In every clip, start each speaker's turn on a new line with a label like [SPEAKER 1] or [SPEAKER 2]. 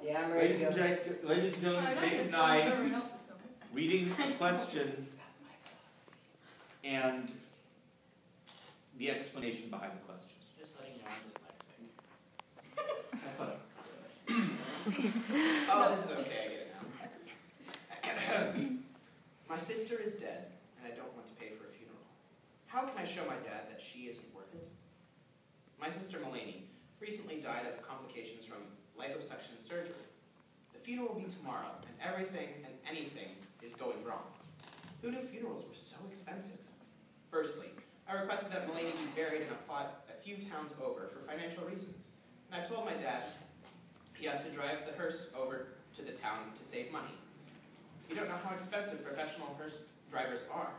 [SPEAKER 1] Yeah, I'm ready to go.
[SPEAKER 2] Ladies and gentlemen, take 9, reading a question and the explanation behind the question.
[SPEAKER 3] Just letting you know I'm dyslexic. Oh, this is okay, I get it now. My sister is dead, and I don't want to pay for a funeral. How can I show my dad that she isn't worth it? My sister Mulaney recently died of complications from liposuction surgery. The funeral will be tomorrow, and everything and anything is going wrong. Who knew funerals were so expensive? Firstly, I requested that Mulaney be buried in a plot a few towns over for financial reasons. And I told my dad he has to drive the hearse over to the town to save money. You don't know how expensive professional hearse drivers are.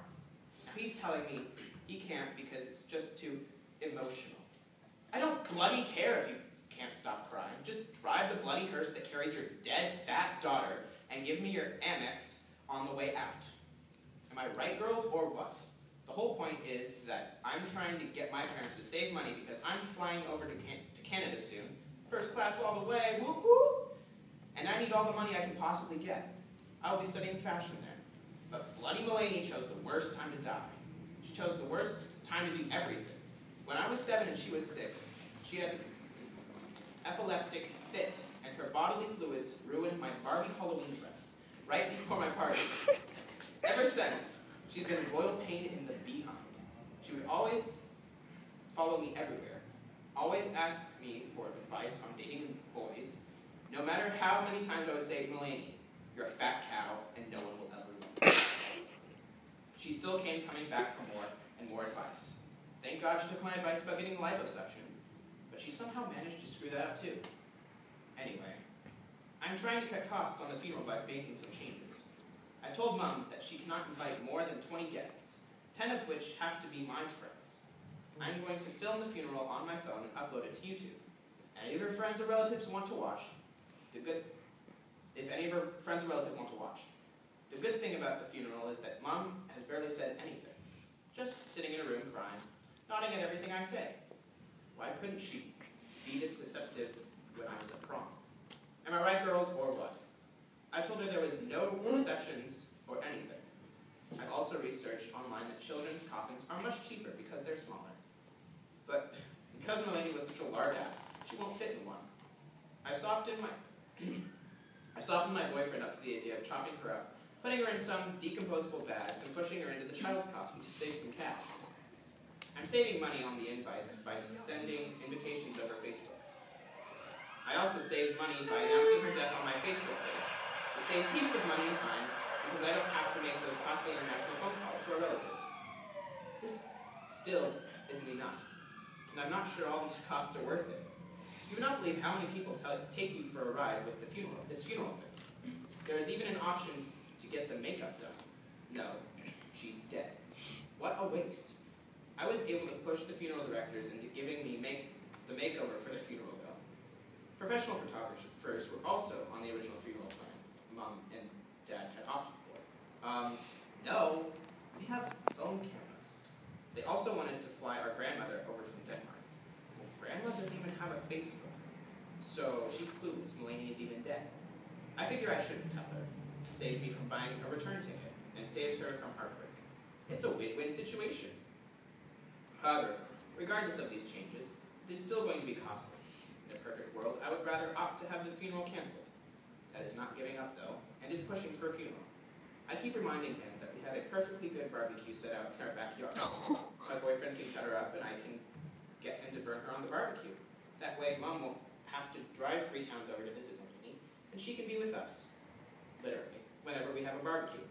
[SPEAKER 3] Now he's telling me he can't because it's just too emotional. I don't bloody care if you can't stop crying. Just drive the bloody hearse that carries your dead, fat daughter and give me your Amex on the way out. Am I right, girls, or what? The whole point is that I'm trying to get my parents to save money because I'm flying over to Canada soon. First class all the way, whoop whoop. And I need all the money I can possibly get. I'll be studying fashion there. But bloody Mulaney chose the worst time to die. She chose the worst time to do everything. When I was 7 and she was 6, she had an epileptic fit, and her bodily fluids ruined my Barbie Halloween dress right before my party. Ever since, she's been in royal pain in the behind. She would always follow me everywhere, always ask me for advice on dating boys, no matter how many times I would say, Mulaney, you're a fat cow, and no one will ever love you. She still came coming back for more and more advice. Thank God she took my advice about getting liposuction, but she somehow managed to screw that up too. Anyway, I'm trying to cut costs on the funeral by making some changes. I told Mom that she cannot invite more than 20 guests, 10 of which have to be my friends. I'm going to film the funeral on my phone and upload it to YouTube. If any of her friends or relatives want to watch, the good thing about the funeral is that Mom has barely said anything, just sitting in a room crying, nodding at everything I say. Why couldn't she be this deceptive when I was at prom? Am I right, girls, or what? I told her there was no receptions or anything. I've also researched online that children's coffins are much cheaper because they're smaller. But because Mulaney was such a lard ass, she won't fit in one. I softened my boyfriend up to the idea of chopping her up, putting her in some decomposable bags, and pushing her into the child's coffin to save some cash. I'm saving money on the invites by sending invitations over Facebook. I also saved money by announcing her death on my Facebook page. It saves heaps of money and time because I don't have to make those costly international phone calls to our relatives. This still isn't enough, and I'm not sure all these costs are worth it. You would not believe how many people take you for a ride with this funeral thing. There is even an option to get the makeup done. No, she's dead. What a waste. I was able to push the funeral directors into giving me the makeover for the funeral bill. Professional photographers were also on the original funeral plan Mom and Dad had opted for. No, we have phone cameras. They also wanted to fly our grandmother over from Denmark. Well, Grandma doesn't even have a Facebook, so she's clueless Mulaney is even dead. I figure I shouldn't tell her. Saves me from buying a return ticket, and saves her from heartbreak. It's a win-win situation. However, regardless of these changes, it is still going to be costly. In a perfect world, I would rather opt to have the funeral canceled. Dad is not giving up, though, and is pushing for a funeral. I keep reminding him that we have a perfectly good barbecue set out in our backyard. My boyfriend can cut her up, and I can get him to burn her on the barbecue. That way, Mom won't have to drive 3 towns over to visit Mulaney, and she can be with us. Literally, whenever we have a barbecue.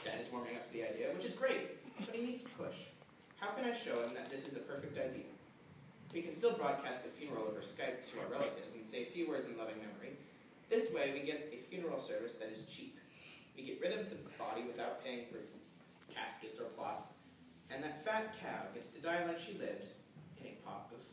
[SPEAKER 3] Dad is warming up to the idea, which is great, but he needs to push. How can I show him that this is a perfect idea? We can still broadcast the funeral over Skype to our relatives and say few words in loving memory. This way, we get a funeral service that is cheap. We get rid of the body without paying for caskets or plots, and that fat cow gets to die like she lived in a pot of